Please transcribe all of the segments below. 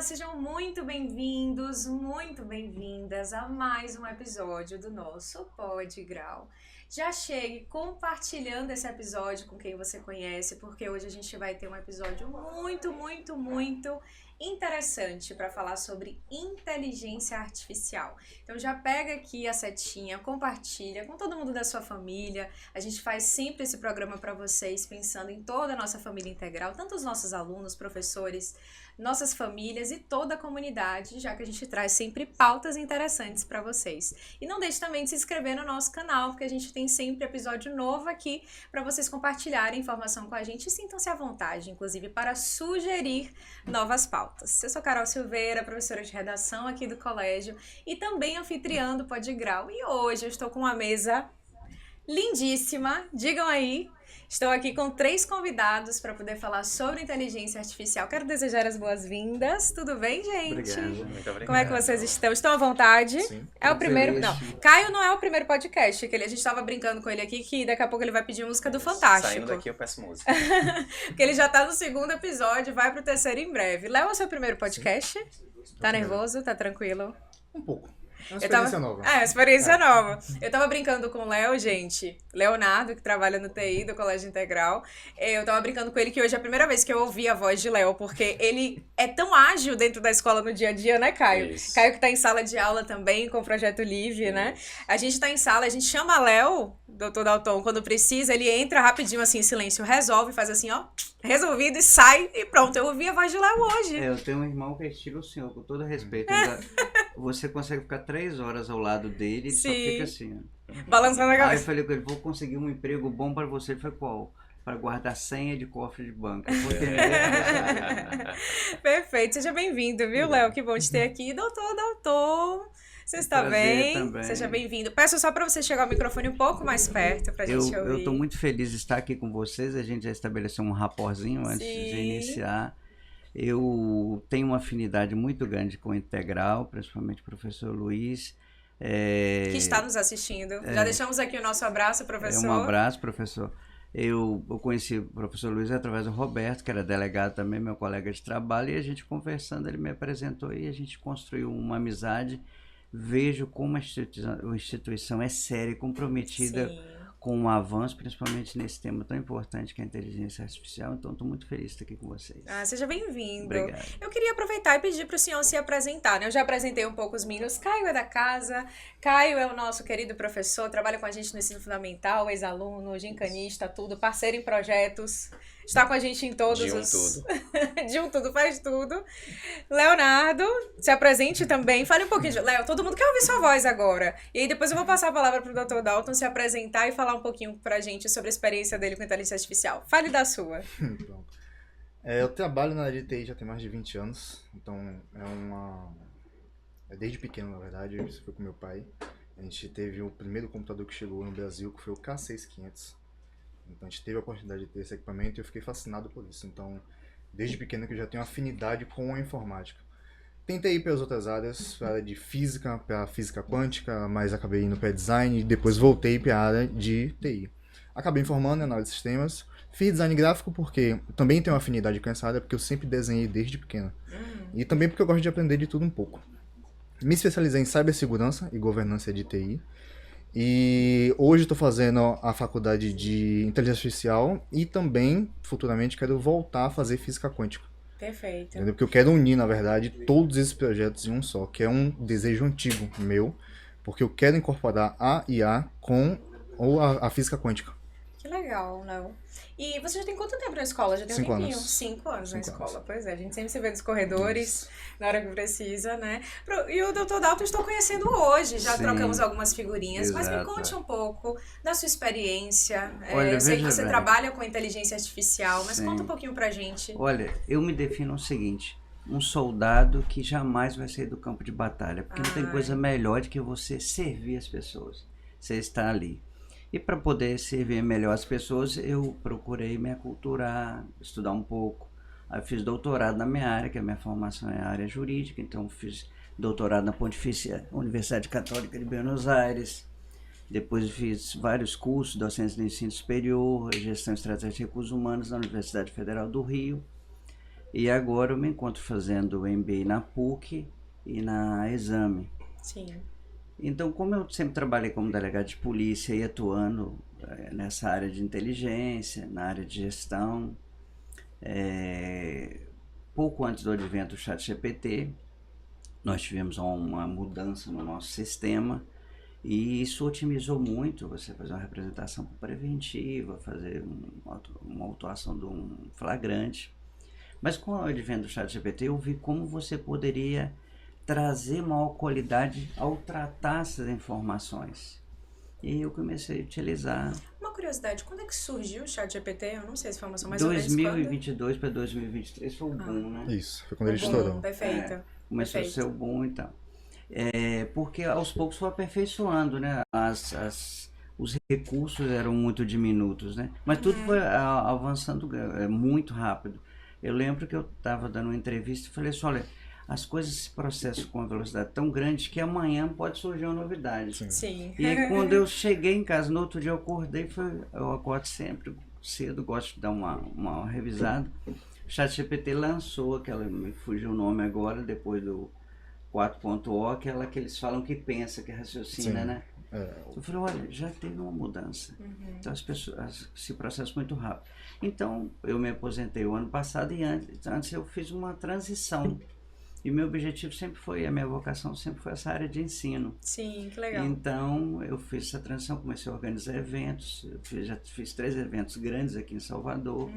Sejam muito bem-vindos, muito bem-vindas a mais um episódio do nosso Pod Grau. Já chegue compartilhando esse episódio com quem você conhece, porque hoje a gente vai ter um episódio muito interessante para falar sobre inteligência artificial. Então já pega aqui a setinha, compartilha com todo mundo da sua família. A gente faz sempre esse programa para vocês, pensando em toda a nossa família integral, tanto os nossos alunos, professores, nossas famílias e toda a comunidade, já que a gente traz sempre pautas interessantes para vocês. E não deixe também de se inscrever no nosso canal, porque a gente tem sempre episódio novo aqui para vocês compartilharem informação com a gente e sintam-se à vontade, inclusive para sugerir novas pautas. Eu sou Carol Silveira, professora de redação aqui do colégio e também anfitriã do Pod Grau. E hoje eu estou com uma mesa lindíssima, digam aí. Estou aqui com 3 convidados para poder falar sobre inteligência artificial. Quero desejar as boas-vindas. Tudo bem, gente? Obrigado, muito obrigado. Como é que vocês estão? Estão à vontade? Sim. É o primeiro... Feliz. Não, Caio não é o primeiro podcast, que a gente estava brincando com ele aqui, que daqui a pouco ele vai pedir música do Fantástico. Saindo daqui eu peço música. Porque ele já tá no 2º episódio, vai pro 3º em breve. Léo, é o seu primeiro podcast? Sim. Tá nervoso? Tá tranquilo? Um pouco. É uma experiência nova. É, experiência nova. Eu tava brincando com o Léo, gente. Leonardo, que trabalha no TI do Colégio Integral. Eu tava brincando com ele que hoje é a primeira vez que eu ouvi a voz de Léo, porque ele é tão ágil dentro da escola no dia a dia, né, Caio? Isso. Caio que tá em sala de aula também, com o Projeto Livre, né? A gente tá em sala, a gente chama Léo, Dr. Dalton, quando precisa, ele entra rapidinho assim em silêncio, resolve, faz assim, ó, resolvido e sai e pronto. Eu ouvi a voz de Léo hoje. Eu tenho um irmão que é estilo senhor, com todo respeito. Você consegue ficar 3 horas ao lado dele e só fica assim. Balançando a Aí eu cabeça. falei com ele, vou conseguir um emprego bom para você. Ele falou, qual? Para guardar senha de cofre de banco. Porque Perfeito, seja bem-vindo, viu, Léo? Que bom te ter aqui. Doutor Dalton, você está Prazer bem? também. Seja bem-vindo. Peço só para você chegar o microfone um pouco mais perto pra gente eu ouvir. estou muito feliz de estar aqui com vocês. A gente já estabeleceu um raporzinho antes de Sim. iniciar. Eu tenho uma afinidade muito grande com o Integral, principalmente o professor Luiz. Que está nos assistindo. Já deixamos aqui o nosso abraço, professor. Um abraço, professor. Eu conheci o professor Luiz através do Roberto, que era delegado também, meu colega de trabalho, e a gente conversando, ele me apresentou e a gente construiu uma amizade. Vejo como a instituição é séria e comprometida Sim. com o avanço, principalmente nesse tema tão importante que é a inteligência artificial. Então, estou muito feliz de estar aqui com vocês. Seja bem-vindo. Obrigado. Eu queria aproveitar e pedir para o senhor se apresentar, né? Eu já apresentei um pouco os meninos. Caio é da casa, Caio é o nosso querido professor, trabalha com a gente no ensino fundamental, ex-aluno, gincanista, tudo, parceiro em projetos, está com a gente em todos De um os... tudo. De um tudo, faz tudo. Leonardo, se apresente também. Fale um pouquinho de... Léo, todo mundo quer ouvir sua voz agora. E aí depois eu vou passar a palavra para o Dr. Dalton se apresentar e falar um pouquinho pra gente sobre a experiência dele com inteligência artificial. Fale da sua. Pronto. Eu trabalho na área de TI já tem mais de 20 anos, então é desde pequeno, na verdade, isso foi com meu pai. A gente teve o primeiro computador que chegou no Brasil, que foi o K6500. Então a gente teve a oportunidade de ter esse equipamento e eu fiquei fascinado por isso. Então, desde pequeno que eu já tenho afinidade com a informática. Tentei ir para as outras áreas, para a área de física, para a física quântica, mas acabei indo para design e depois voltei para a área de TI. Acabei me formando na área de sistemas, fiz design gráfico porque também tenho afinidade com essa área, porque eu sempre desenhei desde pequeno. E também porque eu gosto de aprender de tudo um pouco. Me especializei em cibersegurança e governança de TI. E hoje estou fazendo a faculdade de inteligência artificial e também, futuramente, quero voltar a fazer física quântica. Perfeito. Entendeu? Porque eu quero unir, na verdade, todos esses projetos em um só, que é um desejo antigo meu, porque eu quero incorporar a IA com a física quântica. Que legal, não? E você já tem quanto tempo na escola? Já tem 5 um tempinho? anos. 5 anos na 5 escola, anos. pois é. A gente sempre se vê nos corredores, na hora que precisa, né? E o Dr. Dalton eu estou conhecendo hoje, já Sim. trocamos algumas figurinhas, mas me Exato. conte um pouco da sua experiência. Olha, Eu sei que veja você bem. trabalha com inteligência artificial, mas Sim. conta um pouquinho pra gente. Olha, eu me defino o seguinte, um soldado que jamais vai sair do campo de batalha, porque não tem Ai. coisa melhor do que você servir as pessoas, você está ali. E para poder servir melhor as pessoas, eu procurei me aculturar, estudar um pouco. Aí eu fiz doutorado na minha área, que a minha formação é a área jurídica, então fiz doutorado na Pontifícia Universidade Católica de Buenos Aires. Depois fiz vários cursos, docência de ensino superior, gestão estratégica de recursos humanos na Universidade Federal do Rio. E agora eu me encontro fazendo o MBA na PUC e na Exame. Sim. Então, como eu sempre trabalhei como delegado de polícia e atuando nessa área de inteligência, na área de gestão, pouco antes do advento do ChatGPT, nós tivemos uma mudança no nosso sistema e isso otimizou muito você fazer uma representação preventiva, fazer uma autuação de um flagrante. Mas com o advento do ChatGPT eu vi como você poderia trazer maior qualidade ao tratar essas informações. E eu comecei a utilizar. Uma curiosidade, quando é que surgiu o ChatGPT? Eu não sei se foi uma informação mais ou menos 2022 para 2023 foi o boom, né? Isso, foi quando ele quando? estourou. Perfeito. Começou a ser o boom e tal. Porque aos poucos foi aperfeiçoando, né? Os recursos eram muito diminutos, né? Mas tudo foi avançando muito rápido. Eu lembro que eu estava dando uma entrevista e falei assim, olha, as coisas se processam com uma velocidade tão grande que amanhã pode surgir uma novidade. Sim. E aí, quando eu cheguei em casa, no outro dia eu acordei, eu acordo sempre cedo, gosto de dar uma revisada. O ChatGPT lançou aquela, me fugiu o nome agora, depois do 4.0, aquela que eles falam que pensa, que raciocina, Sim. né? Eu falei, olha, já teve uma mudança. Então as pessoas se processam muito rápido. Então, eu me aposentei o ano passado e antes eu fiz uma transição. E meu objetivo sempre foi, a minha vocação sempre foi essa área de ensino. Sim, que legal. Então, eu fiz essa transição, comecei a organizar eventos, já fiz 3 eventos grandes aqui em Salvador.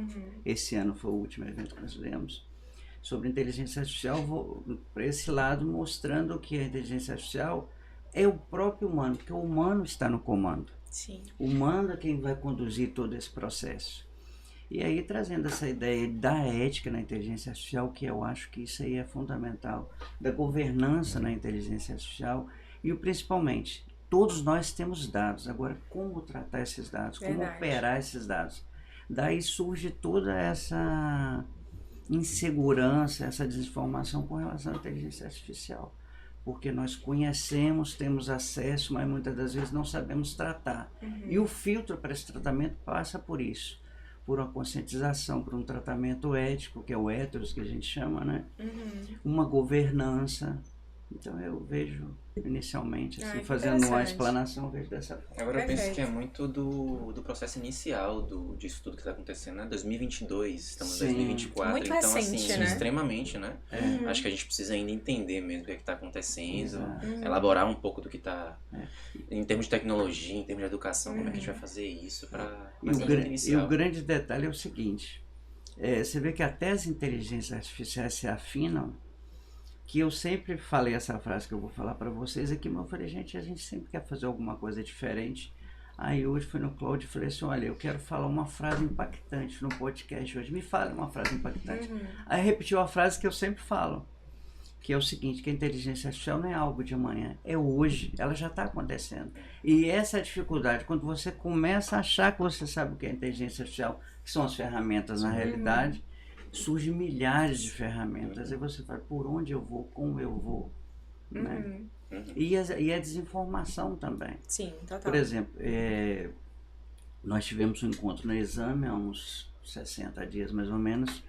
Esse ano foi o último evento que nós fizemos. Sobre inteligência artificial, vou para esse lado mostrando que a inteligência artificial é o próprio humano, porque o humano está no comando. Sim. O humano é quem vai conduzir todo esse processo. E aí trazendo essa ideia da ética na inteligência artificial, que eu acho que isso aí é fundamental, da governança na inteligência artificial e principalmente, todos nós temos dados, agora como tratar esses dados, como Verdade. operar esses dados. Daí surge toda essa insegurança, essa desinformação com relação à inteligência artificial. Porque nós conhecemos, temos acesso, mas muitas das vezes não sabemos tratar. E o filtro para esse tratamento passa por isso. Por uma conscientização, por um tratamento ético, que é o ethos que a gente chama, né? Uma governança. Então eu vejo inicialmente, assim, fazendo uma interessante. explanação, eu vejo dessa forma. Agora eu penso Perfeito. que é muito do processo inicial disso tudo que está acontecendo, né? 2022, estamos em Sim. 2024, Muito então recente, assim, né? extremamente, né? Acho que a gente precisa ainda entender mesmo o que está acontecendo, Exato. elaborar um pouco do que está, em termos de tecnologia, em termos de educação, como é que a gente vai fazer isso para E o grande detalhe é o seguinte, você vê que até as inteligências artificiais se afinam, que eu sempre falei essa frase que eu vou falar para vocês aqui, mas eu falei, gente, a gente sempre quer fazer alguma coisa diferente. Aí hoje fui no Cloud e falei assim, olha, eu quero falar uma frase impactante no podcast hoje, me fale uma frase impactante. Aí repetiu a frase que eu sempre falo, que é o seguinte, que a inteligência artificial não é algo de amanhã, é hoje, ela já está acontecendo. E essa é a dificuldade, quando você começa a achar que você sabe o que é inteligência artificial, que são as ferramentas na realidade, surgem milhares de ferramentas, aí você fala, por onde eu vou, como eu vou, né? E a desinformação também. Sim, total. Por exemplo, nós tivemos um encontro no Exame há uns 60 dias mais ou menos,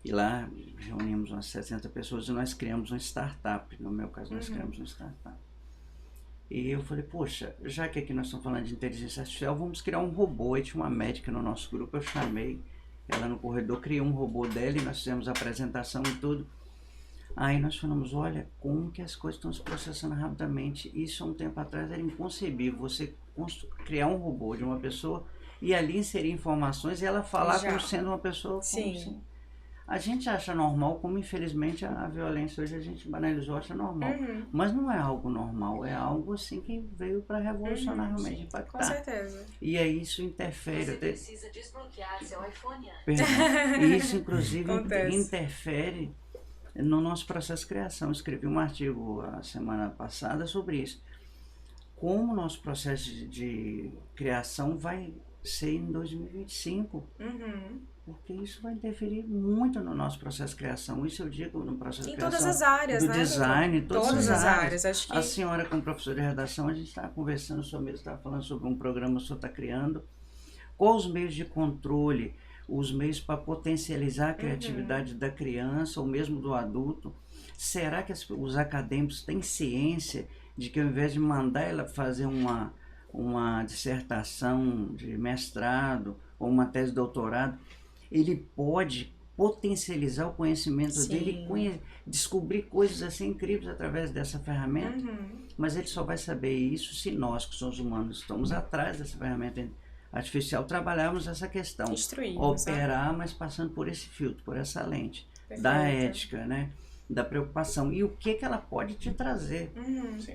e lá reunimos umas 60 pessoas e nós criamos uma startup, no meu caso nós criamos uma startup. E eu falei, poxa, já que aqui nós estamos falando de inteligência artificial, vamos criar um robô. E tinha uma médica no nosso grupo, eu chamei ela no corredor, criei um robô dela e nós fizemos a apresentação e tudo. Aí nós falamos, olha, como que as coisas estão se processando rapidamente. Isso há um tempo atrás era inconcebível, você criar um robô de uma pessoa e ali inserir informações e ela falar como sendo uma pessoa. Sim. Assim. A gente acha normal, como infelizmente a violência hoje a gente banalizou, acha normal. Mas não é algo normal, é algo assim que veio para revolucionar realmente, impactar. Com certeza. E aí isso interfere. Você precisa desbloquear seu iPhone antes. Perdão. E isso inclusive Acontece. interfere no nosso processo de criação. Eu escrevi um artigo a semana passada sobre isso. Como o nosso processo de criação vai ser em 2025. Porque isso vai interferir muito no nosso processo de criação. Isso eu digo no processo de criação. Em todas as áreas, do né? design, Todas as áreas. Acho que A senhora, como professora de redação, a gente estava conversando sobre isso, estava falando sobre um programa que o senhor está criando. Quais os meios de controle? os meios para potencializar a criatividade da criança ou mesmo do adulto. Será que os acadêmicos têm ciência de que ao invés de mandar ela fazer uma dissertação de mestrado ou uma tese de doutorado, ele pode potencializar o conhecimento dele, descobrir coisas assim incríveis através dessa ferramenta? Mas ele só vai saber isso se nós, que somos humanos, estamos atrás dessa ferramenta artificial, trabalharmos essa questão, operar, mas passando por esse filtro, por essa lente, da ética, né? Da preocupação e o que ela pode te trazer.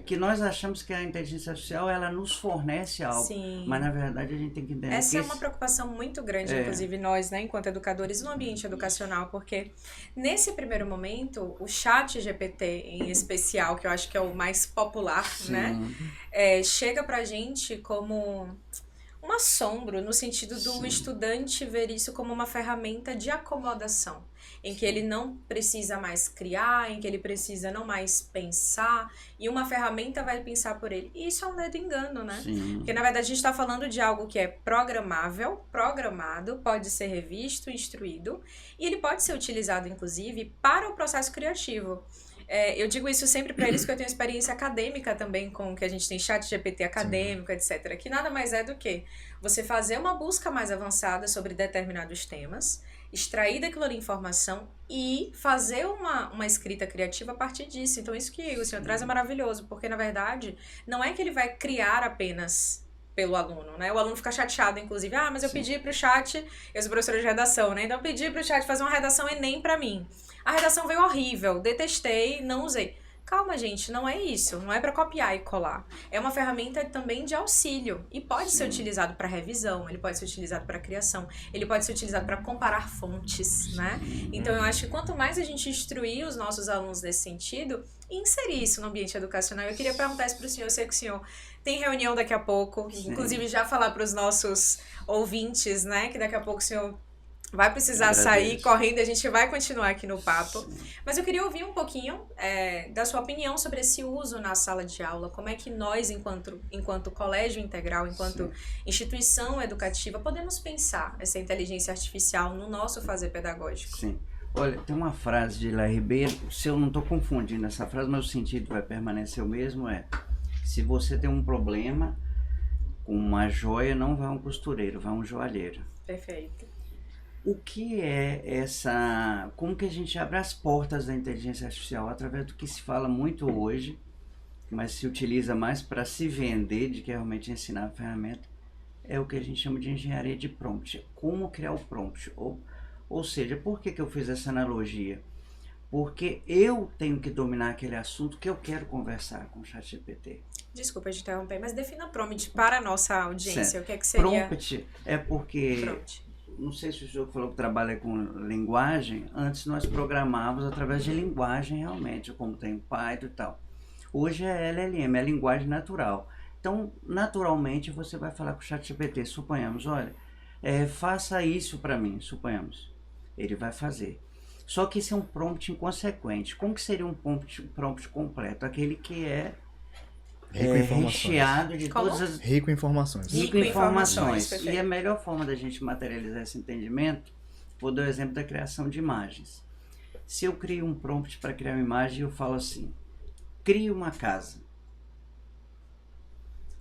Que nós achamos que a inteligência artificial ela nos fornece algo, mas na verdade a gente tem que entender essa é uma preocupação muito grande, inclusive nós, né, enquanto educadores no ambiente educacional, porque nesse primeiro momento o chat GPT em especial, que eu acho que é o mais popular, né, chega pra gente como um assombro, no sentido do estudante ver isso como uma ferramenta de acomodação, em que ele não precisa mais criar, em que ele precisa não mais pensar, e uma ferramenta vai pensar por ele. E isso é um ledo engano, né? Porque, na verdade, a gente está falando de algo que é programável, programado, pode ser revisto, instruído, e ele pode ser utilizado, inclusive, para o processo criativo. Eu digo isso sempre para eles, que eu tenho experiência acadêmica também com que a gente tem chat GPT acadêmico, etc. Que nada mais é do que você fazer uma busca mais avançada sobre determinados temas, extrair daquilo ali informação e fazer uma escrita criativa a partir disso. Então isso que o senhor traz é maravilhoso, porque na verdade não é que ele vai criar apenas pelo aluno, né? O aluno fica chateado, inclusive, mas eu pedi pro chat, eu sou professora de redação, né? Então eu pedi pro chat fazer uma redação Enem pra mim. A redação veio horrível, detestei, não usei. Calma, gente, não é isso. Não é para copiar e colar. É uma ferramenta também de auxílio. E pode ser utilizado para revisão, ele pode ser utilizado para criação, ele pode ser utilizado para comparar fontes, né? Então, eu acho que quanto mais a gente instruir os nossos alunos nesse sentido, e inserir isso no ambiente educacional. Eu queria perguntar isso para o senhor. Eu sei que o senhor tem reunião daqui a pouco, inclusive já falar para os nossos ouvintes, né? Que daqui a pouco o senhor vai precisar sair correndo, a gente vai continuar aqui no papo. Mas eu queria ouvir um pouquinho da sua opinião sobre esse uso na sala de aula. Como é que nós, enquanto colégio integral, enquanto instituição educativa, podemos pensar essa inteligência artificial no nosso fazer pedagógico? Sim. Olha, tem uma frase de Lá Ribeiro, se eu não estou confundindo essa frase, mas o sentido vai permanecer o mesmo, se você tem um problema com uma joia, não vai um costureiro, vai um joalheiro. Perfeito. O que é essa... Como que a gente abre as portas da inteligência artificial? Através do que se fala muito hoje, mas se utiliza mais para se vender do que realmente ensinar a ferramenta, é o que a gente chama de engenharia de prompt. Como criar o prompt? Ou seja, por que eu fiz essa analogia? Porque eu tenho que dominar aquele assunto que eu quero conversar com o ChatGPT. Desculpa te interromper, mas defina prompt para a nossa audiência. O que é que seria? Prompt é porque... Não sei se o senhor falou que trabalha com linguagem. Antes nós programávamos através de linguagem realmente, como tem o Python e tal. Hoje é LLM, é linguagem natural. Então, naturalmente, você vai falar com o ChatGPT. Suponhamos, olha, faça isso para mim, suponhamos. Ele vai fazer. Só que isso é um prompt inconsequente. Como que seria um prompt completo? Aquele que é recheado de todas as... Rico em informações. Rico em informações. E a melhor forma da gente materializar esse entendimento, vou dar o exemplo da criação de imagens. Se eu crio um prompt para criar uma imagem, eu falo assim, crie uma casa.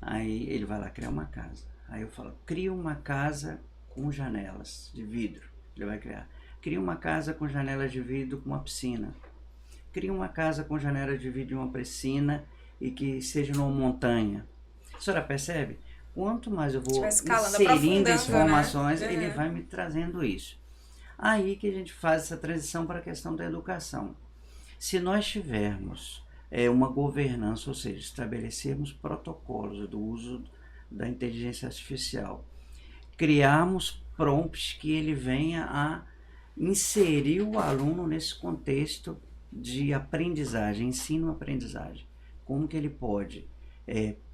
Aí ele vai lá criar uma casa. Aí eu falo, crie uma casa com janelas de vidro. Ele vai criar. Crie uma casa com janelas de vidro com uma piscina. Crie uma casa com janelas de vidro e uma piscina e que seja numa montanha. A senhora percebe? Quanto mais eu vou inserindo informações, né? Ele vai me trazendo isso. Aí que a gente faz essa transição para a questão da educação. Se nós tivermos uma governança, ou seja, estabelecermos protocolos do uso da inteligência artificial, criarmos prompts que ele venha a inserir o aluno nesse contexto de aprendizagem, ensino-aprendizagem. Como que ele pode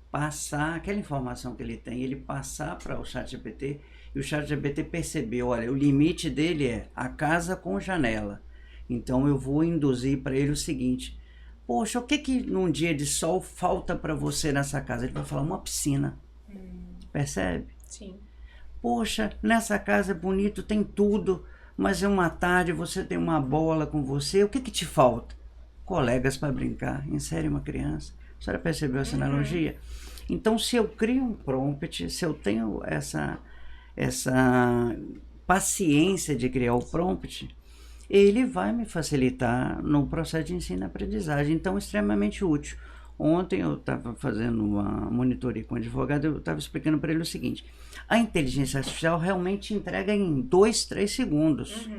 passar aquela informação que ele tem, ele passar para o ChatGPT e o ChatGPT perceber, olha, o limite dele é a casa com janela. Então eu vou induzir para ele o seguinte, poxa, o que num dia de sol falta para você nessa casa? Ele vai falar uma piscina. Percebe? Sim. Poxa, nessa casa é bonito, tem tudo, mas é uma tarde, você tem uma bola com você, o que que te falta? Colegas para brincar, insere uma criança. A senhora percebeu essa analogia? Então, se eu crio um prompt, se eu tenho essa paciência de criar o prompt, ele vai me facilitar no processo de ensino e aprendizagem. Então, extremamente útil. Ontem eu estava fazendo uma monitoria com um advogado, eu estava explicando para ele o seguinte: a inteligência artificial realmente entrega em 2, 3 segundos.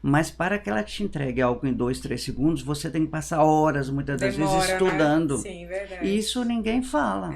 Mas para que ela te entregue algo em 2, 3 segundos, você tem que passar horas, muitas das vezes, estudando. Né? Sim, verdade. E isso ninguém fala.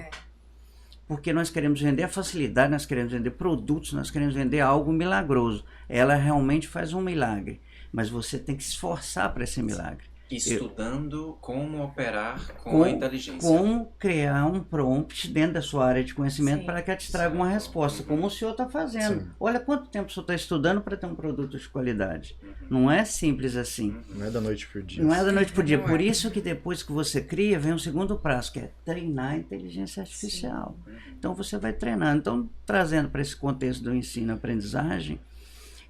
Porque nós queremos vender a facilidade, nós queremos vender produtos, nós queremos vender algo milagroso. Ela realmente faz um milagre, mas você tem que se esforçar para esse milagre. Estudando como operar com a inteligência. Como criar um prompt dentro da sua área de conhecimento para que ela te traga uma resposta, como o senhor está fazendo. Sim. Olha quanto tempo o senhor está estudando para ter um produto de qualidade. Não é simples assim. Não é da noite pro dia. Não é da noite para o dia. Não Por é. isso que depois que você cria, vem um segundo prazo, que é treinar a inteligência artificial. Então você vai treinando. Então, trazendo para esse contexto do ensino-aprendizagem,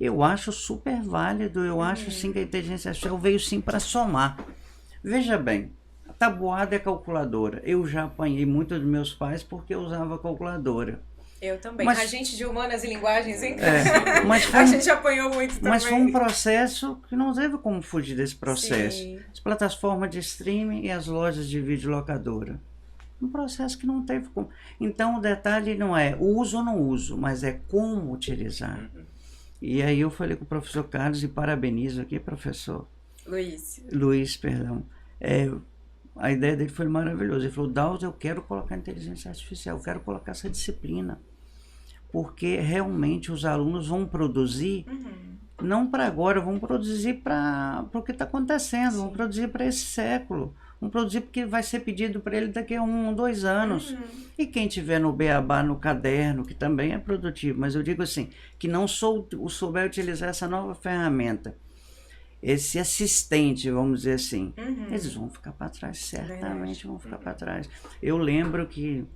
eu acho super válido, eu acho sim que a inteligência artificial veio sim para somar. Veja bem, a tabuada é calculadora. Eu já apanhei muito dos meus pais porque eu usava calculadora. Eu também. Mas- A gente de humanas e linguagens, hein? Mas foi, A gente apanhou muito também. mas foi um processo que não teve como fugir desse processo. Sim. As plataformas de streaming e as lojas de videolocadora. Um processo que não teve como. Então o detalhe não é uso ou não uso, mas é como utilizar. E aí eu falei com o professor Carlos e parabenizo aqui, professor Luiz, perdão. A ideia dele foi maravilhosa. Ele falou: Daus, eu quero colocar inteligência artificial, eu quero colocar essa disciplina. Porque realmente os alunos vão produzir, não para agora, vão produzir para o que está acontecendo, vão produzir para esse século. Vão produzir porque vai ser pedido para ele daqui a 1, 2 anos. E quem tiver no beabá, no caderno, que também é produtivo, mas eu digo assim, que não souber utilizar essa nova ferramenta, esse assistente, vamos dizer assim, eles vão ficar para trás, certamente vão ficar para trás. Eu lembro que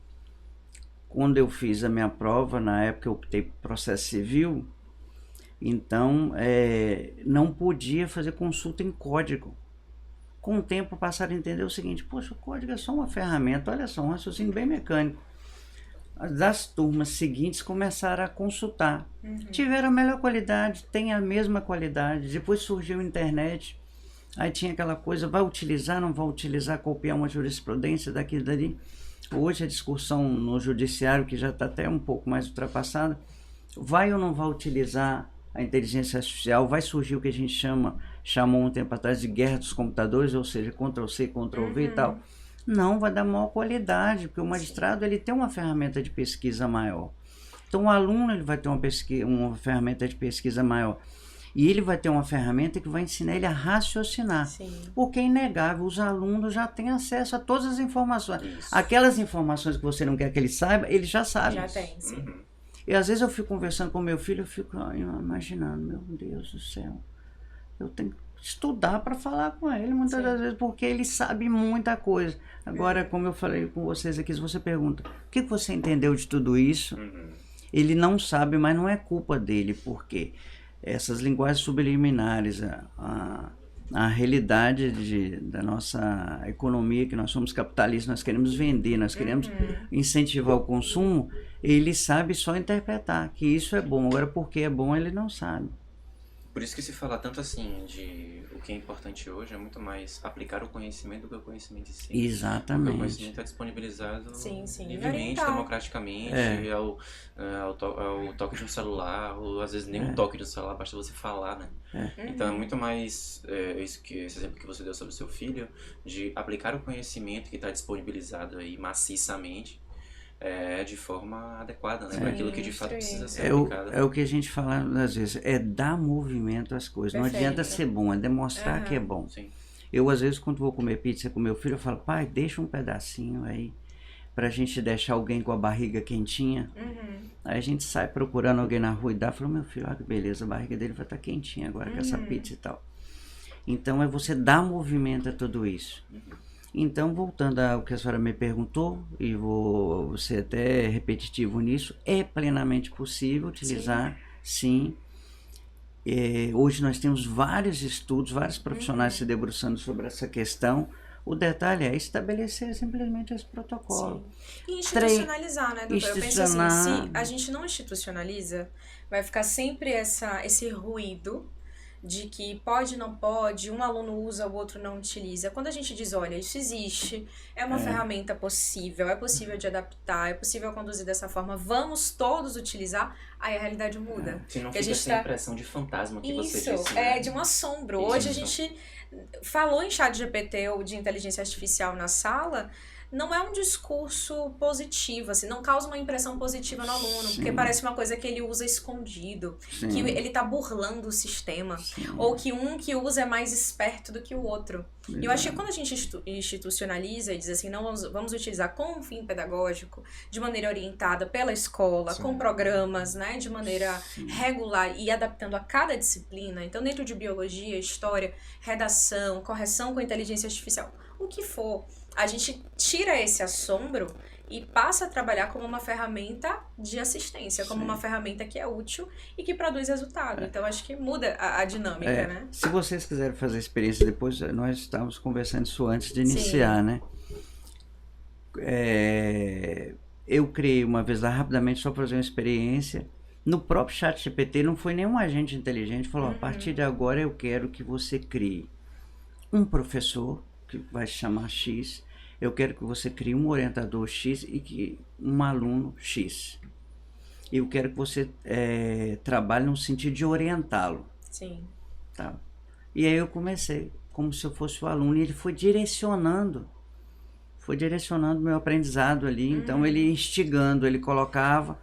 quando eu fiz a minha prova, na época eu optei por processo civil, então não podia fazer consulta em código. Com o tempo passaram a entender o seguinte: poxa, o código é só uma ferramenta, olha só, um raciocínio bem mecânico. Das turmas seguintes começaram a consultar. Tiveram a melhor qualidade, tem a mesma qualidade. Depois surgiu a internet, aí tinha aquela coisa: vai utilizar, não vai utilizar, copiar uma jurisprudência daqui e dali. Hoje a discussão no judiciário, que já está até um pouco mais ultrapassada, vai ou não vai utilizar a inteligência artificial? Vai surgir o que a gente chamou um tempo atrás de guerra dos computadores, ou seja, Ctrl+C, Ctrl+V e tal. Não, vai dar maior qualidade, porque o magistrado ele tem uma ferramenta de pesquisa maior. Então o aluno ele vai ter uma ferramenta de pesquisa maior. E ele vai ter uma ferramenta que vai ensinar ele a raciocinar. Sim. Porque é inegável, os alunos já têm acesso a todas as informações. Aquelas informações que você não quer que ele saiba, ele já sabe. Já tem, sim. E às vezes eu fico conversando com meu filho, eu fico imaginando: meu Deus do céu, eu tenho que estudar para falar com ele muitas das vezes, porque ele sabe muita coisa. Agora, como eu falei com vocês aqui, se você pergunta: o que você entendeu de tudo isso? Ele não sabe, mas não é culpa dele, porque essas linguagens subliminares, a realidade da nossa economia, que nós somos capitalistas, nós queremos vender, nós queremos incentivar o consumo, ele sabe só interpretar que isso é bom. Agora, porque é bom, ele não sabe. Por isso que se fala tanto assim de o que é importante hoje é muito mais aplicar o conhecimento do que o conhecimento em si. Porque o Exatamente. conhecimento é disponibilizado Sim, livremente, oriental. democraticamente, ao toque de um celular, ou às vezes nem um toque de um celular, basta você falar, né? Então é muito mais esse exemplo que você deu sobre o seu filho, de aplicar o conhecimento que está disponibilizado aí maciçamente, de forma adequada, né? Para aquilo que de fato precisa ser aplicado. É o que a gente fala às vezes, é dar movimento às coisas. Não Perfeito. adianta ser bom, é demonstrar que é bom. Sim. Eu, às vezes, quando vou comer pizza com meu filho, eu falo: pai, deixa um pedacinho aí pra gente deixar alguém com a barriga quentinha. Aí a gente sai procurando alguém na rua e dá. Falo: meu filho, olha que beleza, a barriga dele vai estar quentinha agora com essa pizza e tal. Então é você dar movimento a tudo isso. Então, voltando ao que a senhora me perguntou, e vou ser até repetitivo nisso, é plenamente possível utilizar, sim. Hoje nós temos vários estudos, vários profissionais se debruçando sobre essa questão. O detalhe é estabelecer simplesmente esse protocolo. Sim. E institucionalizar, né, doutora? Eu penso assim, se a gente não institucionaliza, vai ficar sempre esse ruído de que pode, não pode, um aluno usa, o outro não utiliza. Quando a gente diz, olha, isso existe, é uma ferramenta possível, é possível de adaptar, é possível conduzir dessa forma, vamos todos utilizar, aí a realidade muda. Se não que fica a gente essa impressão de fantasma que você disse. Isso, de um assombro. Isso. Hoje a gente falou em ChatGPT ou de inteligência artificial na sala, não é um discurso positivo, assim, não causa uma impressão positiva no aluno, Sim. porque parece uma coisa que ele usa escondido, Sim. que ele tá burlando o sistema, ou que um que usa é mais esperto do que o outro. E eu acho que quando a gente institucionaliza e diz assim, não vamos utilizar com um fim pedagógico, de maneira orientada pela escola, Sim. com programas, né, de maneira regular e adaptando a cada disciplina, então dentro de biologia, história, redação, correção com inteligência artificial, o que for, a gente tira esse assombro e passa a trabalhar como uma ferramenta de assistência, como uma ferramenta que é útil e que produz resultado. Então, acho que muda a dinâmica, né? Se vocês quiserem fazer a experiência depois, nós estávamos conversando isso antes de iniciar, né? Eu criei uma vez lá, rapidamente, só para fazer uma experiência. No próprio ChatGPT, não foi nenhum agente inteligente, falou, a partir de agora eu quero que você crie um professor, que vai se chamar X, eu quero que você crie um orientador X e que um aluno X. Eu quero que você trabalhe no sentido de orientá-lo. Sim. Tá? E aí eu comecei, como se eu fosse o aluno, e ele foi direcionando o meu aprendizado ali. Então ele instigando, ele colocava,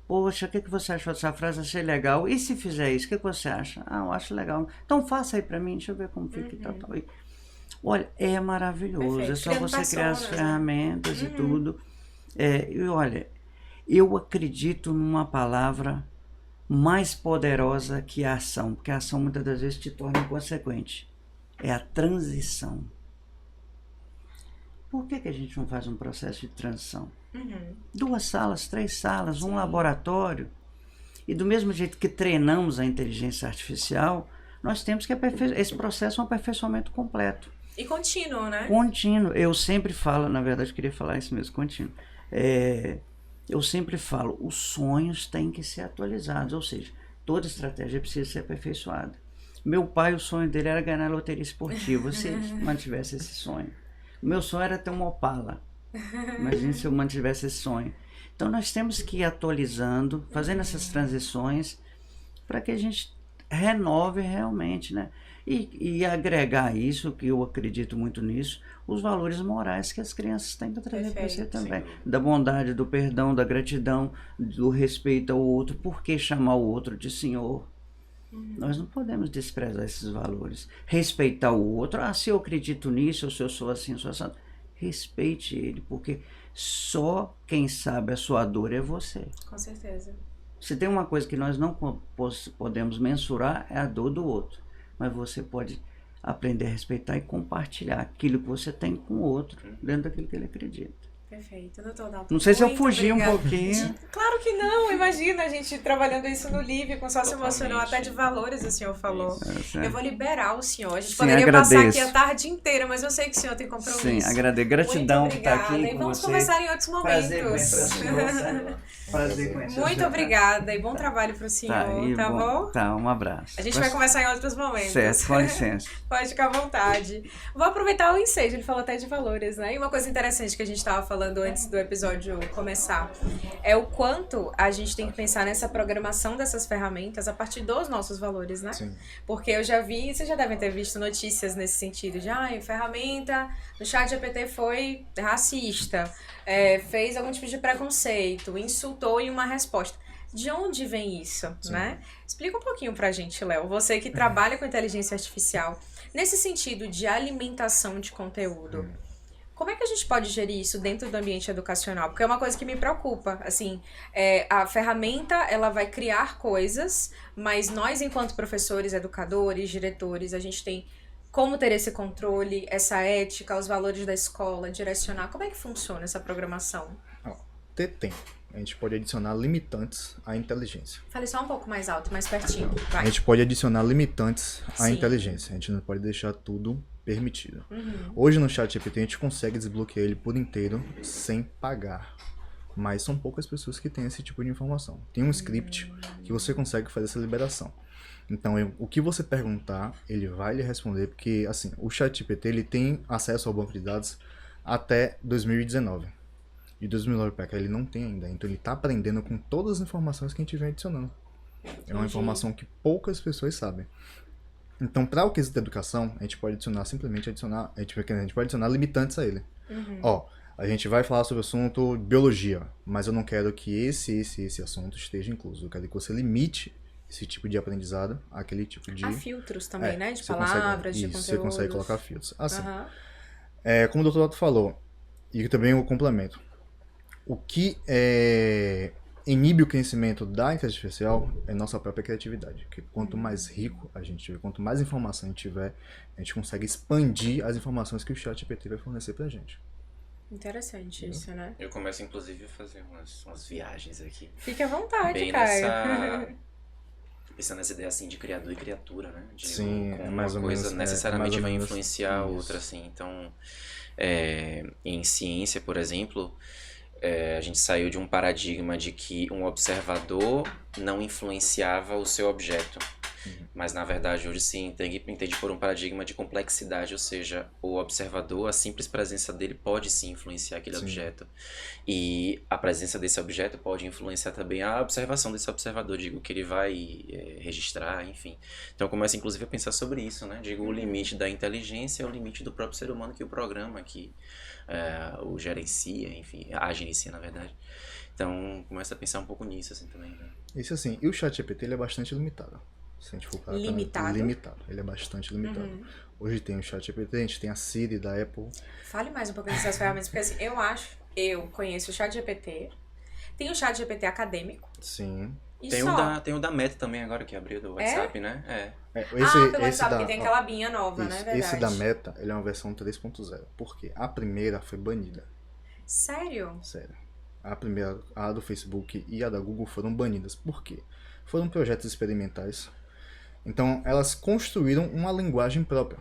poxa, o que você achou dessa frase? Achei legal. E se fizer isso, o que você acha? Ah, eu acho legal. Então faça aí pra mim, deixa eu ver como fica e tal. Olha, é maravilhoso. Perfeito. É só Criando você criar as personas, ferramentas e tudo. E olha, eu acredito numa palavra mais poderosa que a ação, porque a ação muitas das vezes te torna inconsequente. É a transição. Por que a gente não faz um processo de transição? 2 salas, 3 salas, um laboratório. E do mesmo jeito que treinamos a inteligência artificial, nós temos que esse processo é um aperfeiçoamento completo. E contínuo, né? Contínuo. Eu sempre falo, na verdade eu queria falar isso mesmo, contínuo. Eu sempre falo, os sonhos têm que ser atualizados, ou seja, toda estratégia precisa ser aperfeiçoada. Meu pai, o sonho dele era ganhar na loteria esportiva, se ele mantivesse esse sonho. O meu sonho era ter uma Opala. Imagina se eu mantivesse esse sonho. Então nós temos que ir atualizando, fazendo essas transições para que a gente renove realmente, né? E agregar isso, que eu acredito muito nisso, os valores morais que as crianças têm que trazer para você também. Da bondade, do perdão, da gratidão, do respeito ao outro. Por que chamar o outro de senhor? Nós não podemos desprezar esses valores. Respeitar o outro. Ah, se eu acredito nisso, ou se eu sou assim, sou assim. Respeite ele, porque só quem sabe a sua dor é você. Com certeza. Se tem uma coisa que nós não podemos mensurar, é a dor do outro. Mas você pode aprender a respeitar e compartilhar aquilo que você tem com o outro, dentro daquilo que ele acredita. Perfeito, doutor Dalton. Não sei se eu fugi um pouquinho. Claro que não, imagina a gente trabalhando isso no Livre, com sócio emocional, até de valores o senhor falou. Eu vou liberar o senhor, a gente poderia passar aqui a tarde inteira, mas eu sei que o senhor tem compromisso. Sim, agradeço, gratidão por estar aqui e vamos conversar em outros momentos. Prazer conhecer. Muito obrigada e bom trabalho para o senhor, tá bom? Tá, um abraço. A gente vai conversar em outros momentos. Certo, com licença. Pode ficar à vontade. Vou aproveitar o ensejo, ele falou até de valores, né? E uma coisa interessante que a gente estava falando antes do episódio começar é o quanto a gente tem que pensar nessa programação dessas ferramentas a partir dos nossos valores, né? Sim. Porque eu já vi, vocês já devem ter visto notícias nesse sentido de ferramenta no ChatGPT foi racista, fez algum tipo de preconceito, insultou em uma resposta. De onde vem isso, né? Explica um pouquinho pra gente, Léo. Você que trabalha com inteligência artificial, nesse sentido de alimentação de conteúdo, como é que a gente pode gerir isso dentro do ambiente educacional? Porque é uma coisa que me preocupa, assim, a ferramenta, ela vai criar coisas, mas nós, enquanto professores, educadores, diretores, a gente tem Como ter esse controle, essa ética, os valores da escola, direcionar? Como é que funciona essa programação? Tem. A gente pode adicionar limitantes à inteligência. Fale só um pouco mais alto, mais pertinho. Vai. A gente pode adicionar limitantes à Sim. inteligência. A gente não pode deixar tudo permitido. Uhum. Hoje no ChatGPT a gente consegue desbloquear ele por inteiro sem pagar. Mas são poucas pessoas que têm esse tipo de informação. Tem um script que você consegue fazer essa liberação. Então, o que você perguntar, ele vai lhe responder, porque assim, o ChatGPT ele tem acesso ao banco de dados até 2019. De 2009 para cá ele não tem ainda, então ele está aprendendo com todas as informações que a gente vem adicionando. É uma informação que poucas pessoas sabem. Então, para o quesito da educação, a gente pode adicionar, a gente pode adicionar limitantes a ele. Ó, a gente vai falar sobre o assunto biologia, mas eu não quero que esse assunto esteja incluso. Eu quero que você limite esse tipo de aprendizado àquele tipo de... Há filtros também, né? De você palavras, de isso, conteúdos. você consegue colocar filtros. Assim, Aham. como o doutor Otto falou, e também o complemento, o que inibe o crescimento da inteligência artificial é nossa própria criatividade. Porque quanto mais rico a gente tiver, quanto mais informação a gente tiver, a gente consegue expandir as informações que o ChatGPT vai fornecer pra gente. Interessante isso, né? Eu começo, inclusive, a fazer umas viagens aqui. Fique à vontade, Bem Caio. Pensando nessa ideia, assim, de criador e criatura, né? De Sim, como é mais uma ou coisa menos, necessariamente mais ou vai menos influenciar a isso. outra, assim. Então, em ciência, por exemplo, a gente saiu de um paradigma de que um observador não influenciava o seu objeto. Mas, na verdade, hoje se entende por um paradigma de complexidade, ou seja, o observador, a simples presença dele pode sim influenciar aquele objeto. E a presença desse objeto pode influenciar também a observação desse observador, digo, que ele vai registrar, enfim. Então eu começo, inclusive, a pensar sobre isso, né? Digo, o limite da inteligência é o limite do próprio ser humano que o programa, que o gerencia, enfim, a gerencia, na verdade. Então, começo a pensar um pouco nisso, assim, também, né? Isso assim, e o ChatGPT ele é bastante limitado. Se a gente for parar pra- Limitado? Limitado. Ele é bastante limitado. Hoje tem o ChatGPT, a gente tem a Siri da Apple. Fale mais um pouquinho dessas ferramentas, porque assim, eu conheço o ChatGPT, tem o ChatGPT acadêmico, Sim. e Tem só. tem o da Meta também agora, que abriu do WhatsApp, né? Pelo WhatsApp, que tem aquela abinha nova, né? isso, Verdade. esse da Meta, ele é uma versão 3.0. Por quê? A primeira foi banida. Sério? Sério. A primeira, a do Facebook e a da Google foram banidas. Por quê? Foram projetos experimentais. Então, elas construíram uma linguagem própria,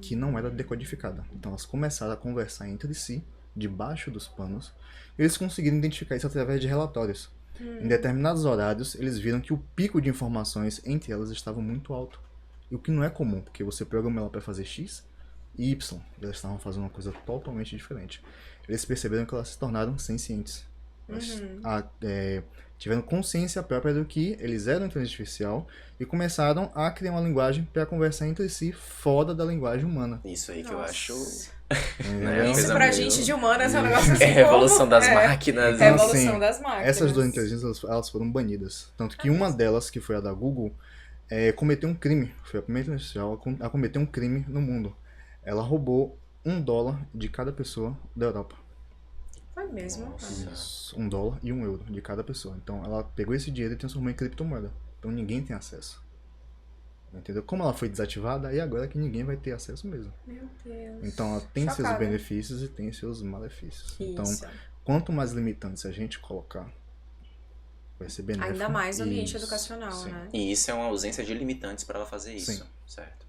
que não era decodificada. Então, elas começaram a conversar entre si, debaixo dos panos, e eles conseguiram identificar isso através de relatórios. Em determinados horários, eles viram que o pico de informações entre elas estava muito alto. E o que não é comum, porque você programa ela para fazer X e Y. E elas estavam fazendo uma coisa totalmente diferente. Eles perceberam que elas se tornaram sencientes. Elas tiveram consciência própria do que eles eram inteligência artificial e começaram a criar uma linguagem para conversar entre si fora da linguagem humana. Isso aí que eu Nossa. acho... Entendeu? Isso Coisa pra meio- gente de humanas é um negócio assim. É a revolução como- das é, máquinas. Então, Revolução assim, das máquinas. Essas duas inteligências elas foram banidas. Tanto que uma delas, que foi a da Google, cometeu um crime. Foi a primeira inteligência artificial a cometer um crime no mundo. Ela roubou $1 de cada pessoa da Europa. Foi mesmo? Nossa. Isso, $1 e €1 de cada pessoa. Então ela pegou esse dinheiro e transformou em criptomoeda. Então ninguém tem acesso. Entendeu? Como ela foi desativada, aí agora é que ninguém vai ter acesso mesmo. Meu Deus. Então ela tem seus Chocada. benefícios e tem seus malefícios. Então, Isso. quanto mais limitantes a gente colocar, vai ser benéfico. Ainda mais no ambiente Isso, educacional, sim. né? E isso é uma ausência de limitantes para ela fazer isso, Sim. certo?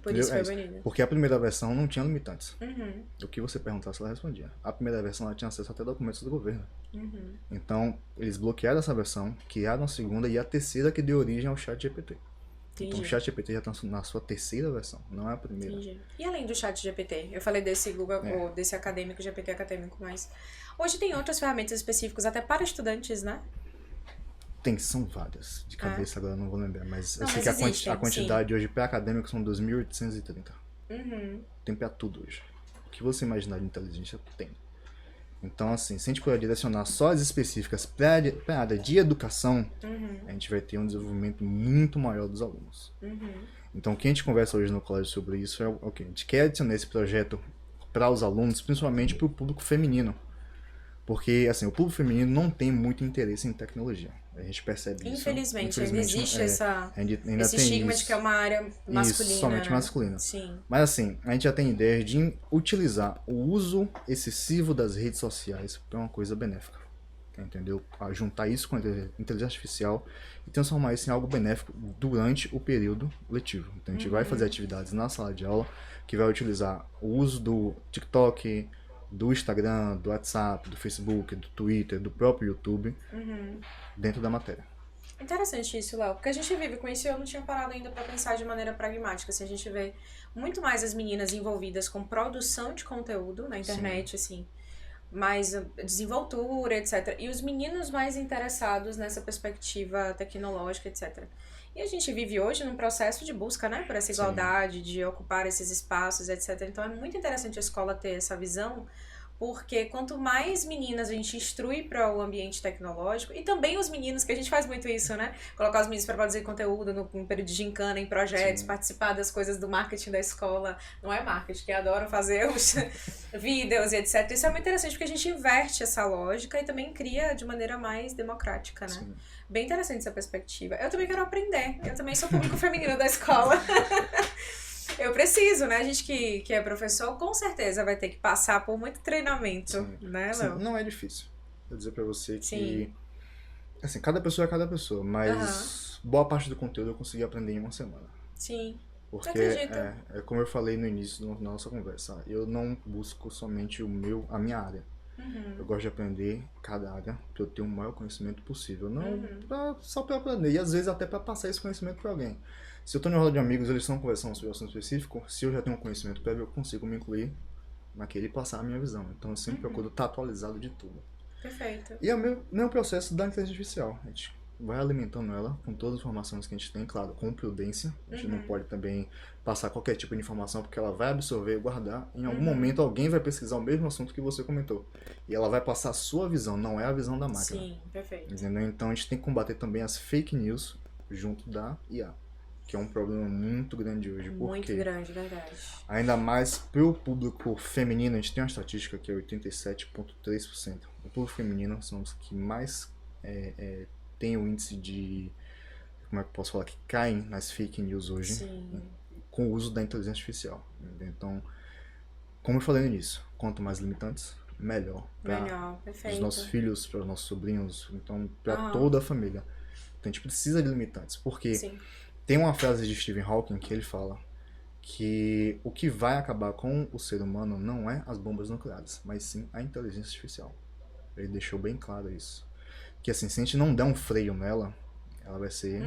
Por isso Entendeu? foi É isso. banida. Porque a primeira versão não tinha limitantes. Uhum, O que você perguntasse, ela respondia. A primeira versão ela tinha acesso até documentos do governo. uhum. Então, eles bloquearam essa versão, criaram a segunda e a terceira que deu origem ao ChatGPT. Então, Entendi. o ChatGPT já está na sua terceira versão, não é a primeira. Entendi. E além do chat GPT? Eu falei desse Google, ou desse acadêmico, GPT acadêmico, mas hoje tem outras ferramentas específicas até para estudantes, né? São várias. De cabeça agora eu não vou lembrar, mas Não, eu sei mas que existem, a quantidade hoje para acadêmico são 2.830. Uhum. Tem pra tudo hoje. O que você imaginar de inteligência tem. Então, assim, se a gente puder direcionar só as específicas para a área de educação, a gente vai ter um desenvolvimento muito maior dos alunos. Então, o que a gente conversa hoje no colégio sobre isso é o que a gente quer adicionar esse projeto para os alunos, principalmente para o público feminino. Porque, assim, o público feminino não tem muito interesse em tecnologia. A gente percebe isso. Infelizmente, ainda existe ainda esse tem estigma isso. de que é uma área masculina, Isso, somente né? masculina. Sim. Mas assim, a gente já tem ideia de utilizar o uso excessivo das redes sociais para uma coisa benéfica. Entendeu? A juntar isso com a inteligência artificial e transformar isso em algo benéfico durante o período letivo. Então a gente vai fazer atividades na sala de aula que vai utilizar o uso do TikTok, do Instagram, do WhatsApp, do Facebook, do Twitter, do próprio YouTube dentro da matéria. Interessante isso, Léo, porque a gente vive com isso e eu não tinha parado ainda pra pensar de maneira pragmática. Assim, a gente vê muito mais as meninas envolvidas com produção de conteúdo na internet, assim, mais desenvoltura, etc. E os meninos mais interessados nessa perspectiva tecnológica, etc. E a gente vive hoje num processo de busca, né, por essa igualdade, de ocupar esses espaços, etc. Então é muito interessante a escola ter essa visão, porque quanto mais meninas a gente instrui para o ambiente tecnológico, e também os meninos, que a gente faz muito isso, né? Colocar os meninos para produzir conteúdo no período de gincana, em projetos, participar das coisas do marketing da escola. Não é marketing, que adoram fazer os vídeos e etc. Isso é muito interessante, porque a gente inverte essa lógica e também cria de maneira mais democrática, né? Sim. Bem interessante essa perspectiva. Eu também quero aprender. Eu também sou público feminino da escola. Eu preciso, né? A gente que é professor, com certeza vai ter que passar por muito treinamento, né, Léo? Não é difícil. Vou dizer pra você que... Sim. Assim, cada pessoa é cada pessoa, mas boa parte do conteúdo eu consegui aprender em uma semana. Sim. Porque, Acredito. é como eu falei no início da nossa conversa, eu não busco somente a minha área. Eu gosto de aprender cada área para eu ter o maior conhecimento possível. Não só para aprender, e às vezes até para passar esse conhecimento para alguém. Se eu estou em uma roda de amigos, eles estão conversando sobre um assunto específico, se eu já tenho um conhecimento prévio, eu consigo me incluir naquele e passar a minha visão. Então eu sempre procuro estar atualizado de tudo. Perfeito. E é o mesmo processo da inteligência artificial. A gente vai alimentando ela com todas as informações que a gente tem, claro, com prudência. A gente não pode também passar qualquer tipo de informação, porque ela vai absorver e guardar. Em algum momento alguém vai pesquisar o mesmo assunto que você comentou. E ela vai passar a sua visão, não é a visão da máquina. Sim, perfeito. Entendeu? Então a gente tem que combater também as fake news junto da IA. Que é um problema muito grande hoje. Muito grande, verdade. Ainda mais pro público feminino, a gente tem uma estatística que é 87,3%. O público feminino são os que mais tem o índice de... Como é que eu posso falar? Que caem nas fake news hoje. Sim. Com o uso da inteligência artificial. Entendeu? Então, como eu falei no início, quanto mais limitantes, melhor. Melhor, perfeito. Para os nossos filhos, para os nossos sobrinhos, então para toda a família. Então a gente precisa de limitantes. Porque... Sim. Tem uma frase de Stephen Hawking que ele fala que o que vai acabar com o ser humano não é as bombas nucleares, mas sim a inteligência artificial. Ele deixou bem claro isso. Que assim, se a gente não der um freio nela, ela vai ser...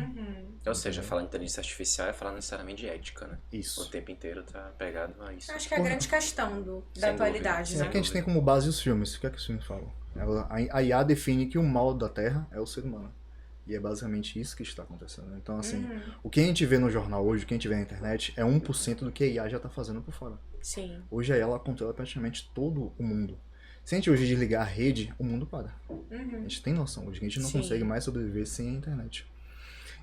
Ou seja, falar de inteligência artificial é falar necessariamente de ética, né? Isso. O tempo inteiro tá pegado a isso. Acho que é a grande questão da atualidade, Sim, né? é que a gente tem como base os filmes. O que é que os filmes falam? A IA define que o mal da Terra é o ser humano. E é basicamente isso que está acontecendo. Então, assim, o que a gente vê no jornal hoje, o que a gente vê na internet, é 1% do que a IA já está fazendo por fora. Sim. Hoje a IA ela controla praticamente todo o mundo. Se a gente hoje desligar a rede, o mundo para. A gente tem noção hoje que a gente não consegue mais sobreviver sem a internet.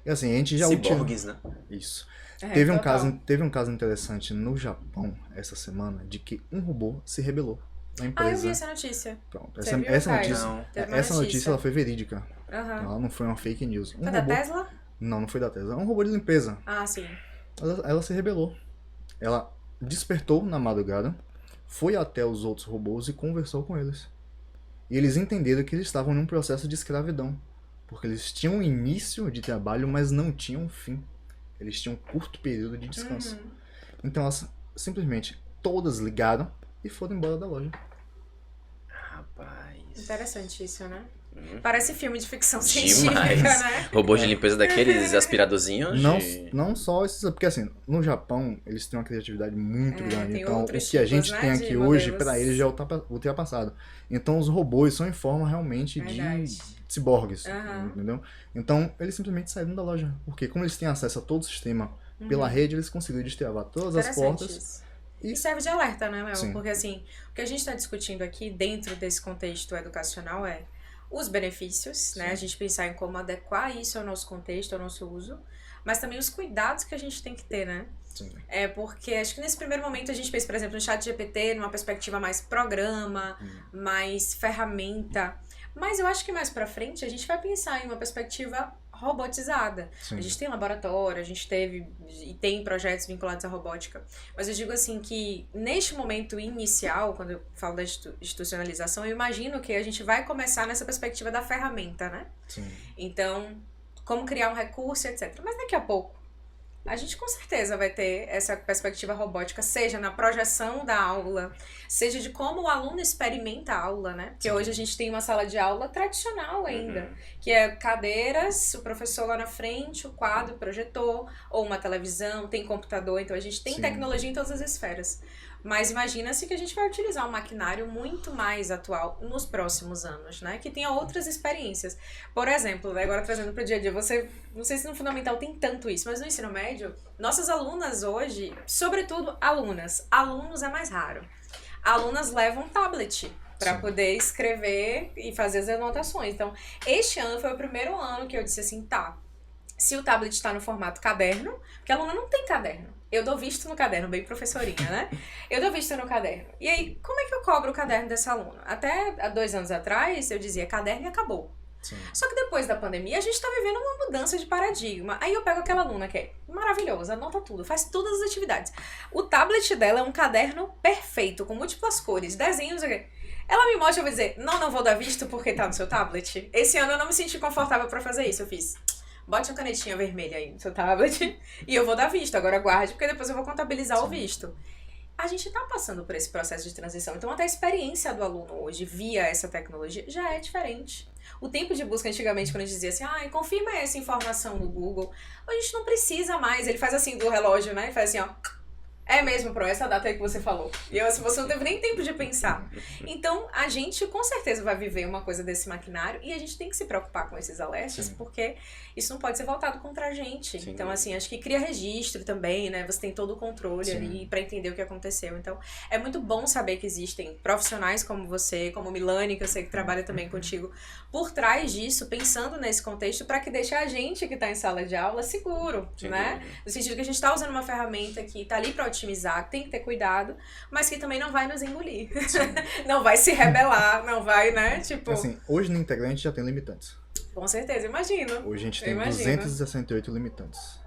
E assim, a gente já... Ciborgues, né? Isso. É, Teve um caso interessante no Japão, essa semana, de que um robô se rebelou na empresa. eu vi essa notícia. Pronto. Você viu, Essa Caio? notícia, Teve uma essa notícia notícia. ela foi verídica. Aham. Ela não foi uma fake news. Foi da Tesla? Não foi da Tesla. É um robô de limpeza. Ah, sim. Ela se rebelou. Ela despertou na madrugada, foi até os outros robôs e conversou com eles. E eles entenderam que eles estavam num processo de escravidão. Porque eles tinham um início de trabalho, mas não tinham fim. Eles tinham um curto período de descanso. Então elas simplesmente todas ligaram e foram embora da loja. Rapaz. Interessante isso, né? Parece filme de ficção científica, né? Robô de limpeza daqueles aspiradorzinhos? Não só esses, porque assim, no Japão eles têm uma criatividade muito grande. tem Então o outros que a tipos, gente né, tem de aqui hoje, modelos. pra eles já é ultrapassado. Então os robôs são em forma realmente Verdade. de ciborgues, Aham. entendeu? Então eles simplesmente saíram da loja. Porque como eles têm acesso a todo o sistema pela rede, eles conseguiram destravar todas as Interessante portas. isso. E E serve de alerta, né, Mel? Sim. Porque assim, o que a gente está discutindo aqui dentro desse contexto educacional é os benefícios, né? A gente pensar em como adequar isso ao nosso contexto, ao nosso uso, mas também os cuidados que a gente tem que ter, né? Sim. É porque acho que nesse primeiro momento a gente pensa, por exemplo, no ChatGPT, numa perspectiva mais programa, mais ferramenta. Mas eu acho que mais pra frente a gente vai pensar em uma perspectiva robotizada. Sim. A gente tem laboratório, a gente teve e tem projetos vinculados à robótica. Mas eu digo assim que neste momento inicial, quando eu falo da institucionalização, eu imagino que a gente vai começar nessa perspectiva da ferramenta, né? Sim. Então, como criar um recurso, etc. Mas daqui a pouco, a gente com certeza vai ter essa perspectiva robótica, seja na projeção da aula, seja de como o aluno experimenta a aula, né? Porque hoje a gente tem uma sala de aula tradicional ainda, que é cadeiras, o professor lá na frente, o quadro, o projetor, ou uma televisão, tem computador, então a gente tem tecnologia em todas as esferas. Mas imagina-se que a gente vai utilizar um maquinário muito mais atual nos próximos anos, né? Que tenha outras experiências. Por exemplo, né, agora trazendo para o dia a dia, não sei se no fundamental tem tanto isso, mas no ensino médio, nossas alunas hoje, sobretudo alunos é mais raro. Alunas levam tablet para poder escrever e fazer as anotações. Então, este ano foi o primeiro ano que eu disse assim, tá, se o tablet está no formato caderno, porque a aluna não tem caderno. Eu dou visto no caderno, bem professorinha, né? Eu dou visto no caderno. E aí, como é que eu cobro o caderno dessa aluna? Até há 2 anos atrás, eu dizia caderno e acabou. Sim. Só que depois da pandemia, a gente tá vivendo uma mudança de paradigma. Aí eu pego aquela aluna que é maravilhosa, anota tudo, faz todas as atividades. O tablet dela é um caderno perfeito, com múltiplas cores, desenhos... Ela me mostra e eu vou dizer, não vou dar visto porque tá no seu tablet. Esse ano eu não me senti confortável pra fazer isso, eu fiz... Bote uma canetinha vermelha aí no seu tablet e eu vou dar visto. Agora guarde, porque depois eu vou contabilizar o visto. A gente tá passando por esse processo de transição. Então, até a experiência do aluno hoje, via essa tecnologia, já é diferente. O tempo de busca, antigamente, quando a gente dizia assim, confirma essa informação no Google, a gente não precisa mais. Ele faz assim do relógio, né? Ele faz assim, ó... É mesmo, Pro, essa data aí que você falou. E você não teve nem tempo de pensar. Então, a gente com certeza vai viver uma coisa desse maquinário e a gente tem que se preocupar com esses alertas, porque isso não pode ser voltado contra a gente. Sim. Então, assim, acho que cria registro também, né? Você tem todo o controle ali pra entender o que aconteceu. Então, é muito bom saber que existem profissionais como você, como Milane, que eu sei que trabalha também contigo, por trás disso, pensando nesse contexto, pra que deixe a gente que tá em sala de aula seguro, né? No sentido que a gente tá usando uma ferramenta que tá ali pra otimizar, tem que ter cuidado, mas que também não vai nos engolir. Não vai se rebelar, não vai, né? Tipo... Assim, hoje no Integral a gente já tem limitantes. Com certeza, imagino. Hoje a gente tem 268 limitantes.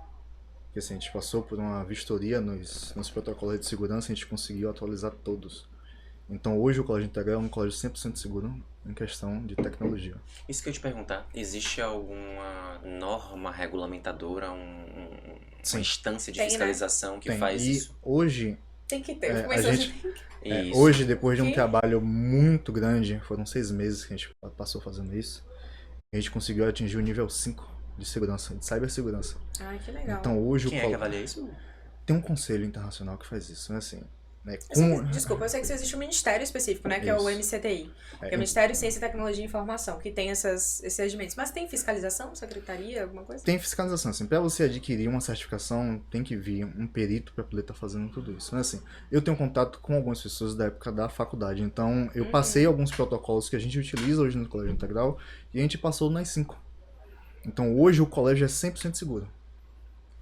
Porque assim, a gente passou por uma vistoria nos protocolos de segurança e a gente conseguiu atualizar todos. Então hoje o Colégio Integral é um colégio 100% seguro em questão de tecnologia. Isso que eu ia te perguntar, existe alguma norma regulamentadora, uma instância de fiscalização que faz isso? Hoje... Tem que ter. Hoje, depois de um trabalho muito grande, foram 6 meses que a gente passou fazendo isso, a gente conseguiu atingir o nível 5 de segurança, de cibersegurança. Ai, que legal. Então hoje Quem é que avalia isso? Tem um conselho internacional que faz isso, né? Assim, né? Desculpa, eu sei que existe um ministério específico, né? Que é o MCTI. Que é o Ministério de Ciência, Tecnologia e Informação, que tem esses regimentos. Mas tem fiscalização, secretaria, alguma coisa? Tem fiscalização, assim. Pra você adquirir uma certificação, tem que vir um perito pra poder estar fazendo tudo isso. Mas assim, eu tenho contato com algumas pessoas da época da faculdade, então eu passei alguns protocolos que a gente utiliza hoje no Colégio Integral e a gente passou nas 5. Então hoje o colégio é 100% seguro.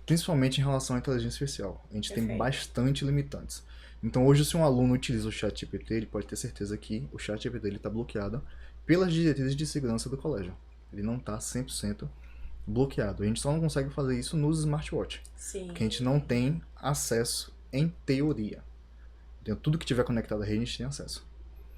Principalmente em relação à inteligência artificial. A gente tem bastante limitantes. Então hoje, se um aluno utiliza o ChatGPT, ele pode ter certeza que o ChatGPT está bloqueado pelas diretrizes de segurança do colégio. Ele não está 100% bloqueado. A gente só não consegue fazer isso nos smartwatch. Sim. Porque a gente não tem acesso em teoria. Então, tudo que tiver conectado à rede, a gente tem acesso.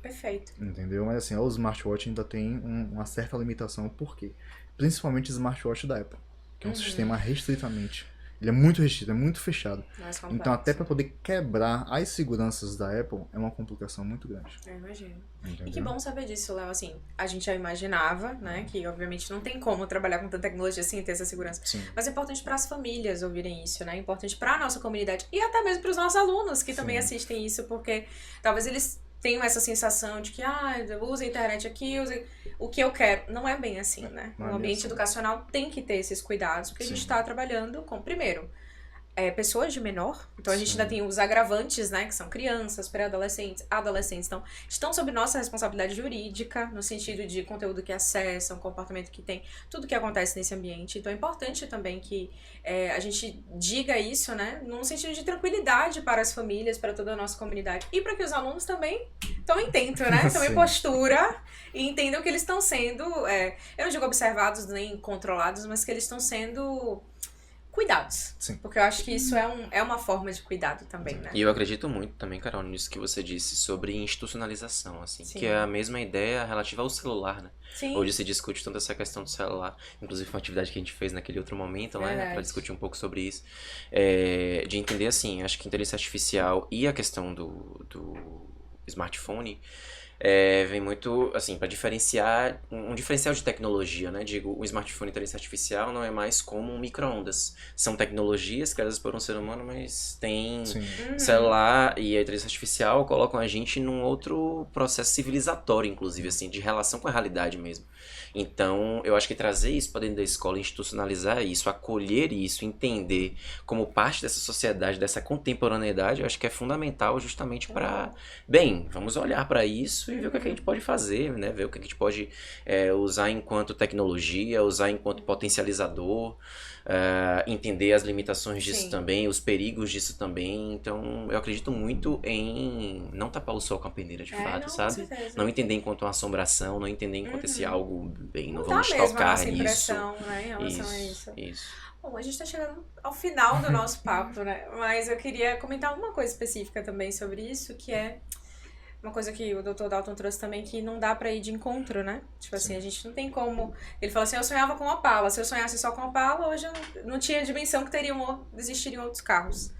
Perfeito. Entendeu? Mas assim, o smartwatch ainda tem uma certa limitação. Por quê? Principalmente o smartwatch da Apple, que é um sistema restritamente... Ele é muito restrito, é muito fechado. Então, até para poder quebrar as seguranças da Apple, é uma complicação muito grande. Eu imagino. Entendeu? E que bom saber disso, Léo. Assim, a gente já imaginava, né, que obviamente não tem como trabalhar com tanta tecnologia sem ter essa segurança. Sim. Mas é importante para as famílias ouvirem isso, né? É importante para a nossa comunidade e até mesmo para os nossos alunos que também assistem isso, porque talvez eles tenham essa sensação de que, eu uso a internet aqui, uso o que eu quero. Não é bem assim, né? No ambiente educacional tem que ter esses cuidados, porque a gente está trabalhando com, primeiro, pessoas de menor, então a gente ainda tem os agravantes, né, que são crianças, pré-adolescentes, adolescentes, então estão sob nossa responsabilidade jurídica, no sentido de conteúdo que acessam, comportamento que tem, tudo que acontece nesse ambiente, então é importante também que a gente diga isso, né, num sentido de tranquilidade para as famílias, para toda a nossa comunidade, e para que os alunos também tomem intento, né, tomem postura e entendam que eles estão sendo, eu não digo observados nem controlados, mas que eles estão sendo cuidados. Sim. Porque eu acho que isso é uma forma de cuidado também, né? E eu acredito muito também, Carol, nisso que você disse sobre institucionalização, assim, Sim. que é a mesma ideia relativa ao celular, né? Sim. Hoje se discute tanto essa questão do celular, inclusive foi uma atividade que a gente fez naquele outro momento, né, para discutir um pouco sobre isso, de entender, assim, acho que a inteligência artificial e a questão do smartphone vem muito, assim, para diferenciar, um diferencial de tecnologia, né? Digo, o smartphone e a inteligência artificial não é mais como um micro-ondas. São tecnologias criadas por um ser humano, mas tem celular e a inteligência artificial colocam a gente num outro processo civilizatório, inclusive, assim, de relação com a realidade mesmo. Então, eu acho que trazer isso para dentro da escola, institucionalizar isso, acolher isso, entender como parte dessa sociedade, dessa contemporaneidade, eu acho que é fundamental justamente para, bem, vamos olhar para isso e ver o que a gente pode fazer, né? Ver o que a gente pode usar enquanto tecnologia, usar enquanto potencializador, entender as limitações disso também, os perigos disso também. Então, eu acredito muito em não tapar o sol com a peneira, de fato, sabe? Não entender enquanto uma assombração, não entender enquanto esse algo, bem, não vamos tocar nisso. Impressão, né, em relação a isso. Bom, a gente tá chegando ao final do nosso papo, né? Mas eu queria comentar uma coisa específica também sobre isso, que é uma coisa que o Dr. Dalton trouxe também, que não dá pra ir de encontro, né? Tipo assim, a gente não tem como... Ele falou assim, eu sonhava com Opala. Se eu sonhasse só com Opala, hoje eu não tinha dimensão que existiriam outros carros.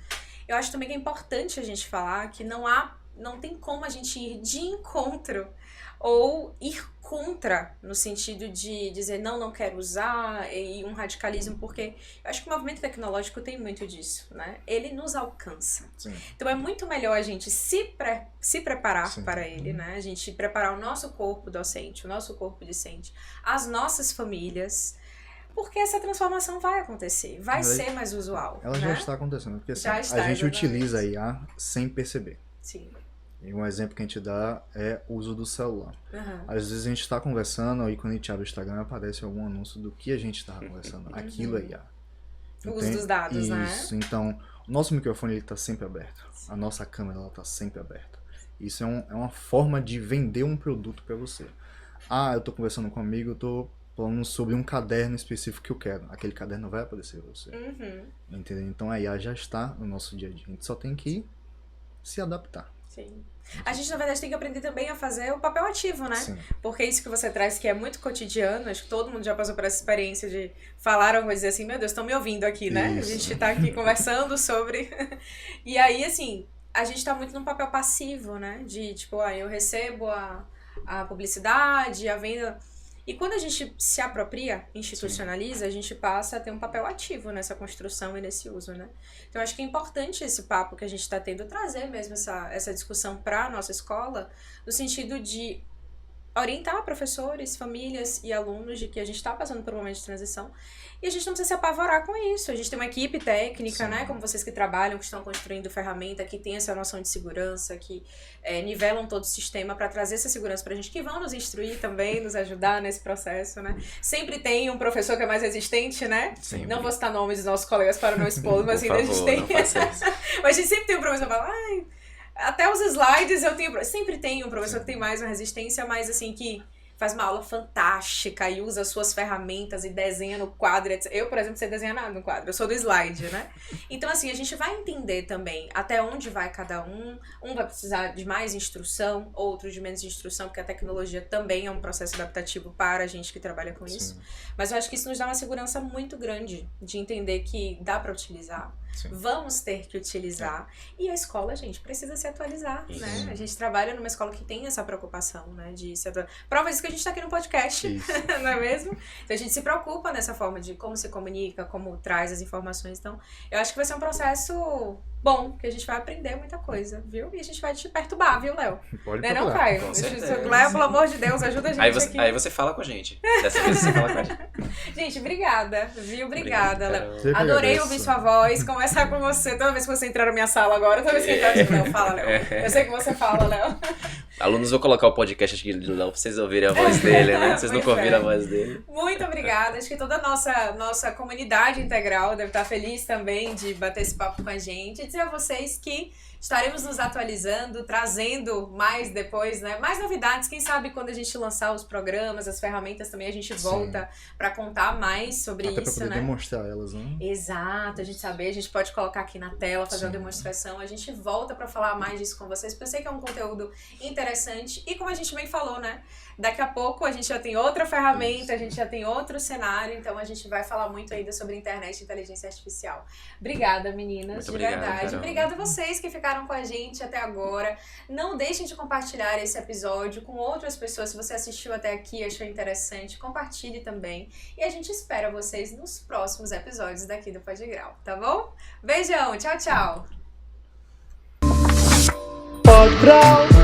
Eu acho também que é importante a gente falar que não tem como a gente ir de encontro ou ir contra, no sentido de dizer não quero usar, e um radicalismo, porque eu acho que o movimento tecnológico tem muito disso, né? Ele nos alcança. Sim. Então é muito melhor a gente se preparar para ele, né? A gente preparar o nosso corpo docente, o nosso corpo discente, as nossas famílias, porque essa transformação vai acontecer, vai ser mais usual. Ela já está acontecendo, porque assim, Já está, a gente exatamente. utiliza a IA sem perceber. Sim. E um exemplo que a gente dá é o uso do celular. Uhum. Às vezes a gente está conversando e quando a gente abre o Instagram aparece algum anúncio do que a gente estava conversando. Aquilo é IA. O uso dos dados, né? Isso, então o nosso microfone está sempre aberto. A nossa câmera está sempre aberta. Isso é uma forma de vender um produto para você. Eu estou conversando com um amigo, eu estou falando sobre um caderno específico que eu quero. Aquele caderno vai aparecer para você. Entendeu? Então a IA já está no nosso dia a dia. A gente só tem que se adaptar. Sim. A gente, na verdade, tem que aprender também a fazer o papel ativo, né? Sim. Porque isso que você traz, que é muito cotidiano, acho que todo mundo já passou por essa experiência de falar alguma coisa assim, meu Deus, estão me ouvindo aqui, né? Isso. A gente tá aqui conversando sobre... E aí, assim, a gente tá muito num papel passivo, né? De, tipo, eu recebo a publicidade, a venda... E quando a gente se apropria, institucionaliza, a gente passa a ter um papel ativo nessa construção e nesse uso, né? Então, acho que é importante esse papo que a gente está tendo, trazer mesmo essa discussão para a nossa escola, no sentido de orientar professores, famílias e alunos de que a gente está passando por um momento de transição e a gente não precisa se apavorar com isso. A gente tem uma equipe técnica, né, como vocês que trabalham, que estão construindo ferramenta, que tem essa noção de segurança, que nivelam todo o sistema para trazer essa segurança para a gente, que vão nos instruir também, nos ajudar nesse processo, né. Sempre tem um professor que é mais resistente, né. Sempre. Não vou citar nomes dos nossos colegas para não expor, mas Por ainda a gente favor, tem... não faça isso. Mas a gente sempre tem um professor que fala, até os slides eu tenho... Sempre tem um professor que tem mais uma resistência, mas assim, que faz uma aula fantástica e usa as suas ferramentas e desenha no quadro, etc. Eu, por exemplo, sei desenhar nada no quadro, eu sou do slide, né? Então, assim, a gente vai entender também até onde vai cada um. Um vai precisar de mais instrução, outro de menos instrução, porque a tecnologia também é um processo adaptativo para a gente que trabalha com isso. Mas eu acho que isso nos dá uma segurança muito grande de entender que dá para utilizar. Sim. Vamos ter que utilizar. E a escola, gente, precisa se atualizar, né? A gente trabalha numa escola que tem essa preocupação, né? De se atualizar. Prova disso que a gente tá aqui no podcast, não é mesmo? Então a gente se preocupa nessa forma de como se comunica, como traz as informações. Então, eu acho que vai ser um processo bom, que a gente vai aprender muita coisa, viu? E a gente vai te perturbar, viu, Léo? Pode Não é não, procurar. Caio? Com certeza. Léo, pelo amor de Deus, ajuda a gente aqui. Aí você fala com a gente. Dessa vez você fala com a gente. Gente, obrigada, viu? Obrigada, Léo. Eu que Adorei agradeço. ouvir sua voz, conversar com você. Toda vez que você entrar na minha sala agora, toda vez que entrar, eu digo, Léo, fala, Léo. Eu sei que você fala, Léo. Alunos, vou colocar o podcast aqui do Léo pra vocês ouvirem a voz dele, né? Vocês nunca Pois é. ouviram a voz dele. Muito obrigada. Acho que toda a nossa comunidade integral deve estar feliz também de bater esse papo com a gente. E dizer a vocês que estaremos nos atualizando, trazendo mais depois, né? Mais novidades. Quem sabe quando a gente lançar os programas, as ferramentas também, a gente volta para contar mais sobre Até pra isso, poder né? demonstrar elas, né? Exato, a gente saber, a gente pode colocar aqui na tela, fazer uma Sim. demonstração, a gente volta pra falar mais disso com vocês, porque eu sei que é um conteúdo interessante e como a gente bem falou, né, daqui a pouco a gente já tem outra ferramenta, a gente já tem outro cenário, então a gente vai falar muito ainda sobre internet e inteligência artificial. Obrigada, meninas, Muito de obrigado, verdade. Carol. Obrigada a vocês que ficaram com a gente até agora. Não deixem de compartilhar esse episódio com outras pessoas, se você assistiu até aqui, achou interessante, compartilhe também. E a gente espera vocês nos próximos episódios daqui do Pod Grau, tá bom? Beijão, tchau, tchau! Pod Grau.